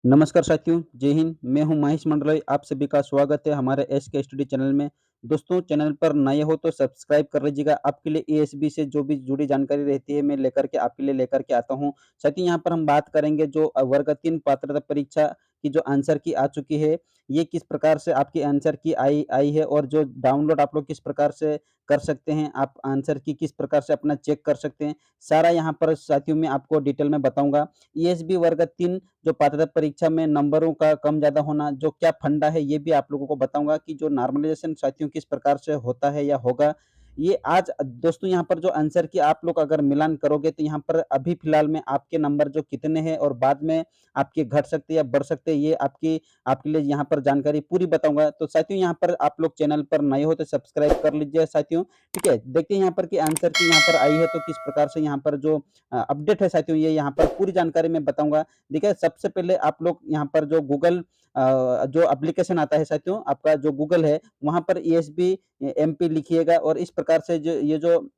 नमस्कार साथियों, जय हिंद। मैं हूं महेश मंडलोई। आप सभी का स्वागत है हमारे एस के स्टडी चैनल में। दोस्तों, चैनल पर नए हो तो सब्सक्राइब कर लीजिएगा। आपके लिए एएसबी से जो भी जुड़ी जानकारी रहती है मैं लेकर के आपके लिए लेकर के आता हूं। साथियों, यहाँ पर हम बात करेंगे जो वर्ग 3 पात्रता परीक्षा की जो आंसर की आ चुकी है, ये किस प्रकार से आपकी आंसर की आई आई है और जो डाउनलोड आप लोग किस प्रकार से कर सकते हैं, आप आंसर की किस प्रकार से अपना चेक कर सकते हैं, सारा यहाँ पर साथियों मैं आपको डिटेल में बताऊंगा। ईएसबी वर्ग 3 जो पात्रता परीक्षा में नंबरों का कम ज़्यादा होना, जो क्या फंडा है, ये भी आप लोगों को बताऊँगा कि जो नॉर्मलाइज़ेशन साथियों किस प्रकार से होता है या होगा। ये आज दोस्तों यहाँ पर जो आंसर की आप लोग अगर मिलान करोगे तो यहाँ पर अभी फ़िलहाल में आपके नंबर जो कितने हैं और बाद में आपके घट सकते हैं या बढ़ सकते हैं, ये आपकी आपके लिए यहाँ पर जानकारी पूरी बताऊँगा। तो साथियों, यहाँ पर आप लोग चैनल पर नए हो तो सब्सक्राइब कर लीजिए साथियों, ठीक है? देखते हैं यहाँ पर कि आंसर की यहाँ पर आई है तो किस प्रकार से यहाँ पर जो अपडेट है साथियों, ये यहाँ पर पूरी जानकारी मैं बताऊँगा। देखिए, सबसे पहले आप लोग यहाँ पर जो गूगल जो एप्लीकेशन आता है साथियों, आपका जो गूगल है, वहाँ पर ईएसबी एमपी लिखिएगा और इस प्रकार से जो ये जो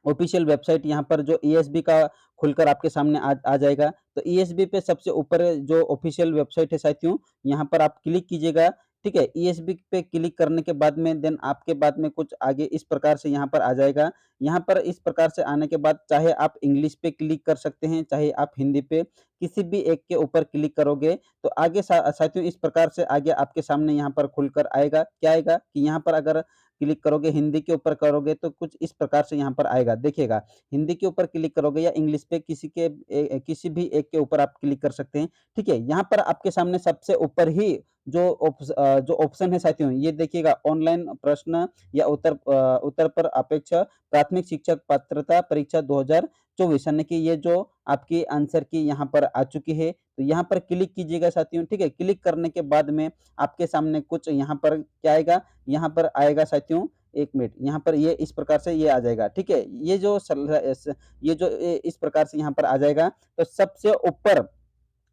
ऑफिशियल वेबसाइट यहाँ पर जो ईएसबी का खुलकर आपके सामने आ जाएगा। तो ईएसबी पे सबसे ऊपर जो ऑफिशियल वेबसाइट है साथियों, यहाँ पर आप क्लिक कीजिएगा, ठीक है? ईएसबी पे क्लिक करने के बाद में देन आपके बाद में कुछ आगे इस प्रकार से यहाँ पर आ जाएगा। यहाँ पर इस प्रकार से आने के बाद चाहे आप इंग्लिश पे क्लिक कर सकते हैं, चाहे आप हिंदी पे, किसी भी एक के ऊपर क्लिक करोगे तो आगे साथियों इस प्रकार से आगे आपके सामने यहाँ पर खुलकर आएगा। क्या आएगा कि यहाँ पर अगर क्लिक करोगे, हिंदी के ऊपर करोगे तो कुछ इस प्रकार से यहाँ पर आएगा, देखिएगा। हिंदी के ऊपर क्लिक करोगे या इंग्लिश पे किसी भी एक के ऊपर आप क्लिक कर सकते हैं, ठीक है? यहाँ पर आपके सामने सबसे ऊपर ही जो ऑप्शन है साथियों, ये देखिएगा, ऑनलाइन प्रश्न या उत्तर पर अपेक्षा प्राथमिक शिक्षक पात्रता परीक्षा 2024 यानी कि ये जो आपकी आंसर की यहाँ पर आ चुकी है, तो यहाँ पर क्लिक कीजिएगा साथियों, ठीक है? क्लिक करने के बाद में आपके सामने कुछ यहाँ पर क्या आएगा, यहाँ पर आएगा साथियों, 1 मिनट, यहाँ पर ये इस प्रकार से ये आ जाएगा, ठीक है? ये जो इस प्रकार से यहाँ पर आ जाएगा, तो सबसे ऊपर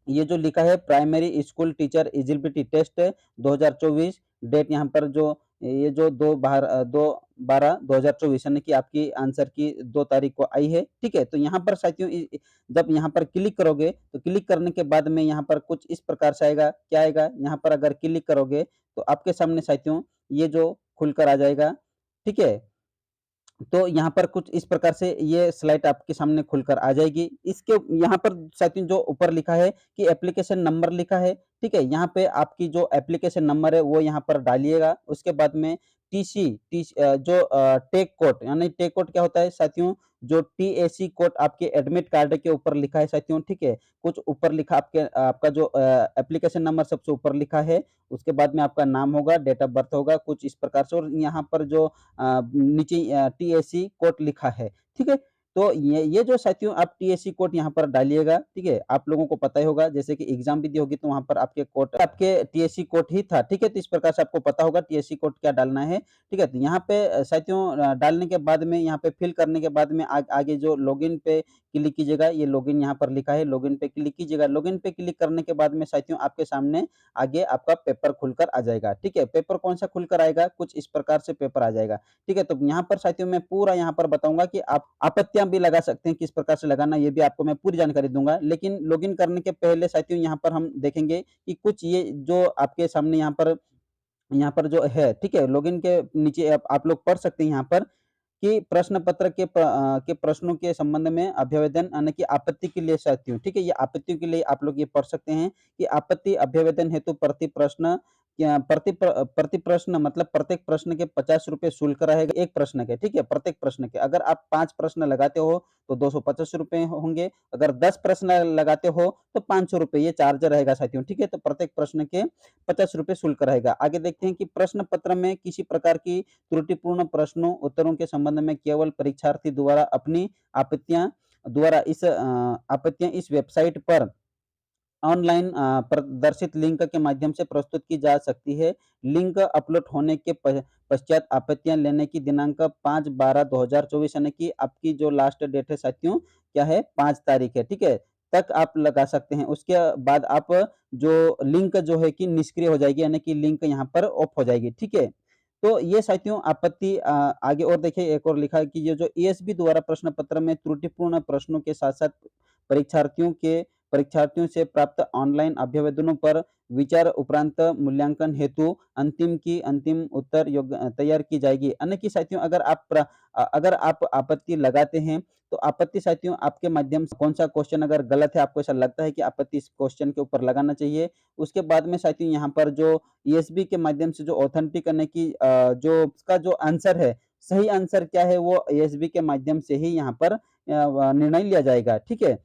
ये जो लिखा है primary school teacher eligibility test 2024, date यहाँ पर जो ये जो 2/12/2024 यानी कि आपकी आंसर की 2 तारीख को आई है, ठीक है? तो यहाँ पर साथियों जब यहाँ पर क्लिक करोगे तो क्लिक करने के बाद में यहाँ पर कुछ इस प्रकार से आएगा। क्या आएगा? यहाँ पर अगर क्लिक करोगे तो आपके सामने साथियों ये जो खुलकर आ जाएगा, ठीक है? तो यहाँ पर कुछ इस प्रकार से ये स्लाइड आपके सामने खुलकर आ जाएगी। इसके यहाँ पर साथियों जो ऊपर लिखा है कि एप्लीकेशन नंबर लिखा है, ठीक है? यहाँ पे आपकी जो एप्लीकेशन नंबर है वो यहाँ पर डालिएगा। उसके बाद में टेक कोड, यानी टेक कोड क्या होता है साथियों? जो टीएसी कोड आपके एडमिट कार्ड के ऊपर लिखा है साथियों, ठीक है? कुछ ऊपर लिखा आपका जो एप्लीकेशन नंबर सबसे ऊपर लिखा है, उसके बाद में आपका नाम होगा, डेट ऑफ बर्थ होगा, कुछ इस प्रकार से, और यहाँ पर जो नीचे टीएसी कोड लिखा है, ठीक है? तो ये जो साथियों आप टीएसी कोड यहाँ पर डालिएगा, ठीक है? आप लोगों को पता ही होगा, जैसे कि एग्ज़ाम भी दी होगी तो वहाँ पर आपके टीएसी कोड ही था, ठीक है? तो इस प्रकार से आपको पता होगा टीएसी कोड क्या डालना है, ठीक है? तो यहाँ पे साथियों डालने के बाद में यहाँ पे फिल करने के बाद में आगे जो लॉगिन पे क्लिक कीजिएगा, ये लॉगिन यहाँ पर लिखा है, लॉगिन पे क्लिक कीजिएगा। लॉगिन पे क्लिक करने के बाद में साथियों आपके सामने आगे आपका पेपर खुलकर आ जाएगा, ठीक है? पेपर कौन-सा खुलकर आएगा? कुछ इस प्रकार से पेपर आ जाएगा। ठीक है? तो यहाँ पर साथियों मैं पूरा यहाँ पर बताऊँगा कि आप आपत्तियाँ भी लगा सकते हैं, किस प्रकार से लगाना, ये भी आपको मैं पूरी जानकारी दूँगा। लेकिन लॉगिन करने के पहले साथियों यहाँ पर हम देखेंगे कि कुछ ये जो आपके सामने यहाँ पर जो है, ठीक है? लॉगिन के नीचे आप लोग पढ़ सकते हैं यहाँ पर कि प्रश्न पत्र के प्रश्नों के संबंध में अभ्यवेदन यानी कि आपत्ति के लिए साथियों, ठीक है? ये आपत्तियों के लिए आप लोग ये पढ़ सकते हैं कि आपत्ति अभ्यवेदन हेतु प्रति प्रश्न मतलब प्रत्येक प्रश्न के ₹50 शुल्क रहेगा, 1 प्रश्न के, ठीक है? प्रत्येक प्रश्न के। अगर आप 5 प्रश्न लगाते हो तो ₹250 होंगे, अगर 10 प्रश्न लगाते हो तो ₹500 ये चार्ज रहेगा साथियों, ठीक है? तो प्रत्येक प्रश्न के ₹50 शुल्क रहेगा। आगे देखते हैं कि प्रश्न पत्र में किसी प्रकार की त्रुटिपूर्ण प्रश्नों, उत्तरों के संबंध में केवल परीक्षार्थी द्वारा अपनी आपत्तियाँ इस वेबसाइट पर ऑनलाइन प्रदर्शित लिंक के माध्यम से प्रस्तुत की जा सकती है। लिंक अपलोड होने के पश्चात आपत्तियाँ लेने की दिनांक 5/12/2024 यानी कि आपकी जो लास्ट डेट है साथियों, क्या है? 5 तारीख है, ठीक है? तक आप लगा सकते हैं। उसके बाद आप जो लिंक जो है कि निष्क्रिय हो जाएगी, यानी कि लिंक यहाँ पर ऑफ हो जाएगी, ठीक है? तो ये साथियों आपत्ति आगे और देखिए, एक और लिखा है कि ये जो ईएसबी द्वारा प्रश्न पत्र में त्रुटिपूर्ण प्रश्नों के साथ-साथ परीक्षार्थियों के परीक्षार्थियों से प्राप्त ऑनलाइन अभ्यावेदनों पर विचार उपरांत मूल्यांकन हेतु अंतिम उत्तर योग्य तैयार की जाएगी। अन्य कि साथियों अगर आप आपत्ति लगाते हैं, तो आपत्ति साथियों आपके माध्यम से कौन-सा क्वेश्चन अगर गलत है, आपको ऐसा लगता है कि आपत्ति इस क्वेश्चन के ऊपर लगाना चाहिए। उसके बाद में साथियों यहाँ पर जो ईएसबी के माध्यम से जो ऑथेंटिक करने की जो उसका जो आंसर है, सही आंसर क्या है वो ईएसबी के माध्यम से ही यहाँ पर निर्णय लिया जाएगा, ठीक है?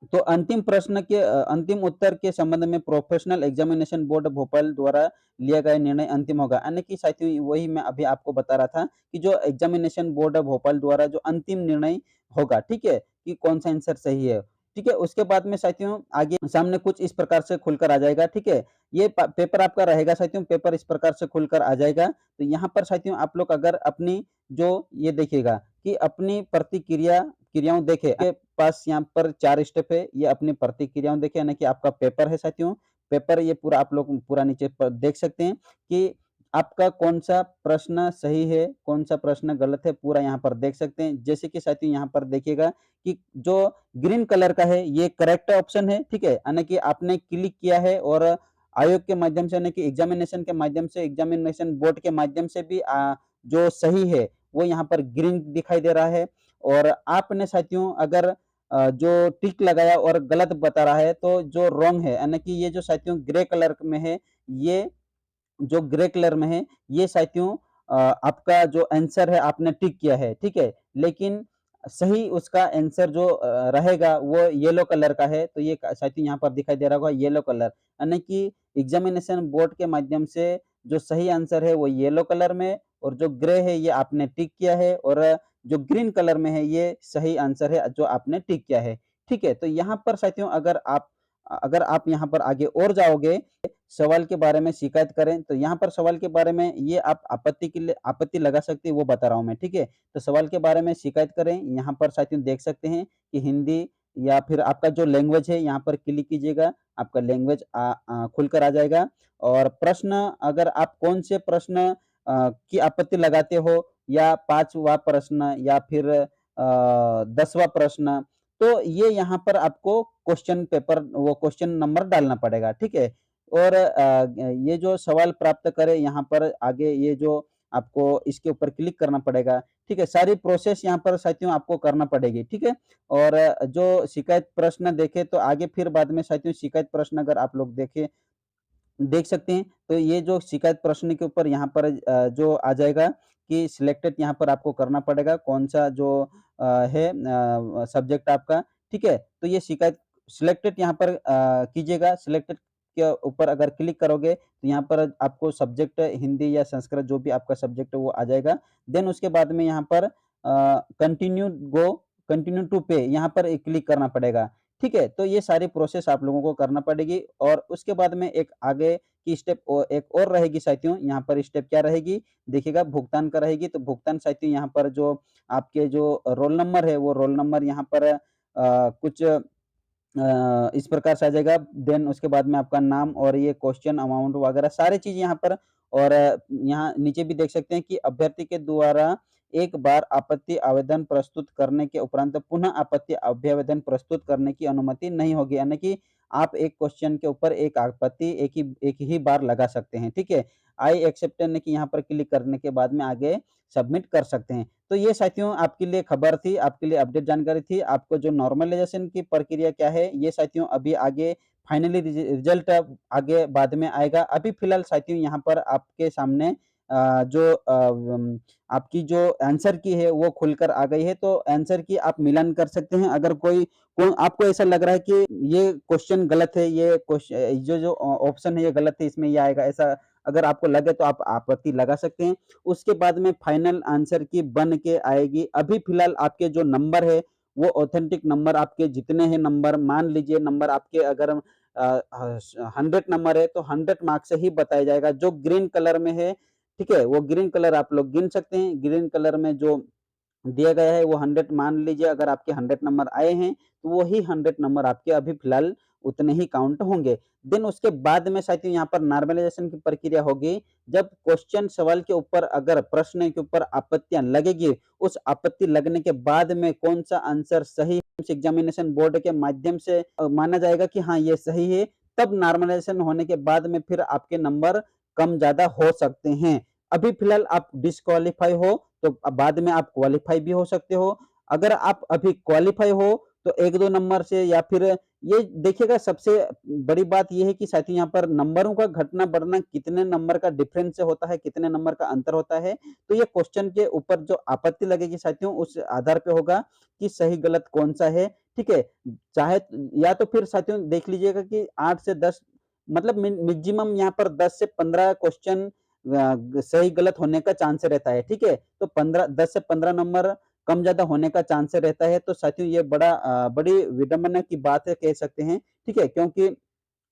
तो अंतिम उत्तर के संबंध में प्रोफेशनल एग्जामिनेशन बोर्ड भोपाल द्वारा लिया गया निर्णय अंतिम होगा। यानी कि साथियों वही मैं अभी आपको बता रहा था कि जो एग्जामिनेशन बोर्ड भोपाल द्वारा जो अंतिम निर्णय होगा, ठीक है? कि कौन-सा आंसर सही है, ठीक है? उसके बाद में साथियों आगे सामने कुछ इस प्रकार से खुलकर आ जाएगा, ठीक है? ये प पेपर आपका रहेगा साथियों, पेपर इस प्रकार से खुलकर आ जाएगा। तो यहाँ पर साथियों आप लोग अगर अपनी जो ये देखिएगा कि अपनी क्रियाओं देखें, आपके पास यहाँ पर 4 स्टेप है, ये अपनी प्रतिक्रियाओं देखें यानी कि आपका पेपर है साथियों। पेपर ये पूरा आप लोग पूरा नीचे पर देख सकते हैं कि आपका कौन-सा प्रश्न सही है, कौन-सा प्रश्न गलत है, पूरा यहाँ पर देख सकते हैं। जैसे कि साथियों यहाँ पर देखिएगा कि जो ग्रीन कलर का है, ये करेक्ट ऑप्शन है, ठीक है? यानी कि आपने क्लिक किया है और आयोग के माध्यम से यानी कि एग्जामिनेशन के माध्यम से, एग्जामिनेशन बोर्ड के माध्यम से भी जो सही है, वो यहाँ पर ग्रीन दिखाई दे रहा है। और आपने साथियों अगर जो टिक लगाया और गलत बता रहा है, तो जो रॉन्ग है यानी कि ये जो साथियों ग्रे कलर में है, ये जो ग्रे कलर में है, ये साथियों आपका जो आंसर है आपने टिक किया है, ठीक है? लेकिन सही उसका आंसर जो रहेगा वो येलो कलर का है, तो ये साथियों यहाँ पर दिखाई दे रहा होगा येलो कलर, यानी कि एग्जामिनेशन बोर्ड के माध्यम से जो सही आंसर है वो येलो कलर में और जो ग्रे है ये आपने टिक किया है और जो ग्रीन कलर में है ये सही आंसर है जो आपने टिक किया है, ठीक है? तो यहाँ पर साथियों अगर आप यहाँ पर आगे और जाओगे सवाल के बारे में शिकायत करें, तो यहाँ पर सवाल के बारे में ये आप आपत्ति लगा सकते हैं, वो बता रहा हूँ मैं, ठीक है? तो सवाल के बारे में शिकायत करें, यहाँ पर साथियों देख सकते हैं कि हिंदी या फिर आपका जो लैंग्वेज है, यहाँ पर क्लिक कीजिएगा, आपका लैंग्वेज खुलकर आ जाएगा और प्रश्न अगर आप कौन से प्रश्न की आपत्ति लगाते हो या 5वाँ प्रश्न या फिर 10वाँ प्रश्न, तो ये यहाँ पर आपको क्वेश्चन नंबर डालना पड़ेगा, ठीक है? और ये जो सवाल प्राप्त करें यहाँ पर आगे ये जो आपको इसके ऊपर क्लिक करना पड़ेगा, ठीक है? सारी प्रोसेस यहाँ पर साथियों आपको करना पड़ेगी, ठीक है? और जो शिकायत प्रश्न देखें तो आगे फिर बाद में साथियों शिकायत प्रश्न अगर आप लोग देख सकते हैं, तो ये जो शिकायत प्रश्न के ऊपर यहाँ पर जो आ जाएगा कि सिलेक्टेड यहाँ पर आपको करना पड़ेगा कौन-सा जो है सब्जेक्ट आपका, ठीक है? तो ये शिकायत सिलेक्टेड यहाँ पर कीजिएगा, सिलेक्टेड के ऊपर अगर क्लिक करोगे, तो यहाँ पर आपको सब्जेक्ट हिंदी या संस्कृत जो भी आपका सब्जेक्ट है वो आ जाएगा। देन उसके बाद में यहाँ पर कंटिन्यू टू पे यहाँ पर क्लिक करना पड़ेगा। ठीक है? तो ये सारी प्रोसेस आप लोगों को करना पड़ेगी और उसके बाद में एक आगे की स्टेप एक और रहेगी साथियों, यहाँ पर स्टेप क्या रहेगी? देखिएगा भुगतान का रहेगी, तो भुगतान साथियों यहाँ पर जो आपके जो रोल नंबर है, वो रोल नंबर यहाँ पर कुछ इस प्रकार से आ जाएगा। देन उसके बाद में आपका नाम और ये क्वेश्चन अमाउंट वगैरह सारी चीज़ यहाँ पर और यहाँ नीचे भी देख सकते हैं कि अभ्यर्थी के द्वारा एक बार आपत्ति आवेदन प्रस्तुत करने के उपरांत पुनः आपत्ति अभ्यावेदन प्रस्तुत करने की अनुमति नहीं होगी। यानी कि आप एक क्वेश्चन के ऊपर एक आपत्ति एक ही बार लगा सकते हैं, ठीक है? आई एक्सेप्ट यानी कि यहाँ पर क्लिक करने के बाद में आगे सबमिट कर सकते हैं। तो ये साथियों आपके लिए खबर थी, आपके लिए अपडेट जानकारी थी। आपको जो नॉर्मलाइज़ेशन की प्रक्रिया क्या है, ये साथियों अभी आगे फाइनली रिजल्ट आगे बाद में आएगा। अभी फ़िलहाल साथियों यहाँ पर आपके सामने आपकी जो आंसर की है वो खुलकर आ गई है, तो आंसर की आप मिलान कर सकते हैं। अगर कोई आपको ऐसा लग रहा है कि ये क्वेश्चन गलत है, ये जो ऑप्शन है ये गलत है, इसमें ये आएगा, ऐसा अगर आपको लगे तो आप आपत्ति लगा सकते हैं। उसके बाद में फाइनल आंसर की बन के आएगी। अभी फ़िलहाल आपके जो नंबर है, वो ऑथेंटिक नंबर आपके जितने हैं नंबर मान लीजिए नंबर आपके अगर 100 नंबर है, तो 100 मार्क्स से ही बताया जाएगा। जो ग्रीन कलर में है, ठीक है? वो ग्रीन कलर आप लोग गिन सकते हैं। ग्रीन कलर में जो दिया गया है वो 100 मान लीजिए अगर आपके 100 नंबर आए हैं, तो वही 100 नंबर आपके अभी फ़िलहाल उतने ही काउंट होंगे। देन उसके बाद में साथियों यहाँ पर नॉर्मलाइजेशन की प्रक्रिया होगी, जब क्वेश्चन सवाल के ऊपर अगर प्रश्न के ऊपर आपत्तियाँ लगेगी, उस आपत्ति लगने के बाद में कौन-सा आंसर सही एग्जामिनेशन बोर्ड के माध्यम से माना जाएगा कि हाँ, ये सही है, तब नॉर्मलाइजेशन होने के बाद में फिर आपके नंबर कम-ज़्यादा हो सकते हैं। अभी फिलहाल आप डिस्क्वालीफाई हो, तो बाद में आप क्वालीफाई भी हो सकते हो। अगर आप अभी क्वालीफाई हो, तो 1-2 नंबर से या फिर ये देखिएगा, सबसे बड़ी बात ये है कि साथियों यहाँ पर नंबरों का घटना-बढ़ना कितने नंबर का डिफरेंस से होता है, कितने नंबर का अंतर होता है, तो ये क्वेश्चन के ऊपर जो आपत्ति लगेगी साथियों, उस आधार पे होगा कि सही-गलत कौन-सा है, ठीक है? चाहे या तो फिर साथियों देख लीजिएगा कि 8 से 10, मतलब मैक्सिमम यहाँ पर 10 से 15 क्वेश्चन सही-गलत होने का चांस रहता है, ठीक है? तो 15 10 से 15 नंबर कम-ज़्यादा होने का चांस रहता है, तो साथियों ये बड़ी विडंबना की बात है कह सकते हैं, ठीक है? क्योंकि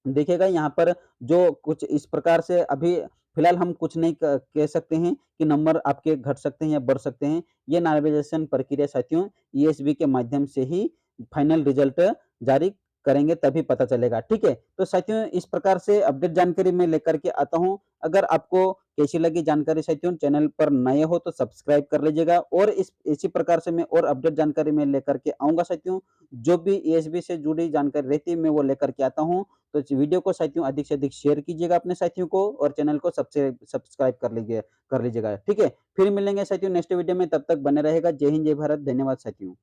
देखिएगा यहाँ पर जो कुछ इस प्रकार से अभी फिलहाल हम कुछ नहीं कह सकते हैं कि नंबर आपके घट सकते हैं या बढ़ सकते हैं। ये नॉर्मलाइजेशन प्रक्रिया साथियों ईएसबी के माध्यम से ही फाइनल रिजल्ट जारी करेंगे, तभी पता चलेगा, ठीक है? तो साथियों इस प्रकार से अपडेट जानकारी मैं लेकर के आता हूँ। अगर आपको कैसी लगी जानकारी साथियों, चैनल पर नए हो तो सब्सक्राइब कर लीजिएगा, और इसी प्रकार से मैं और अपडेट जानकारी मैं लेकर के आऊँगा साथियों। जो भी ईएसबी से जुड़ी जानकारी रहती है मैं वो लेकर के आता हूँ। तो इस वीडियो को साथियों अधिक से अधिक शेयर कीजिएगा अपने साथियों को, और चैनल को सबसे सब्सक्राइब कर लीजिएगा, ठीक है? फिर मिलेंगे साथियों नेक्स्ट वीडियो में, तब तक बने रहेगा। जय हिंद, जय भारत। धन्यवाद साथियों।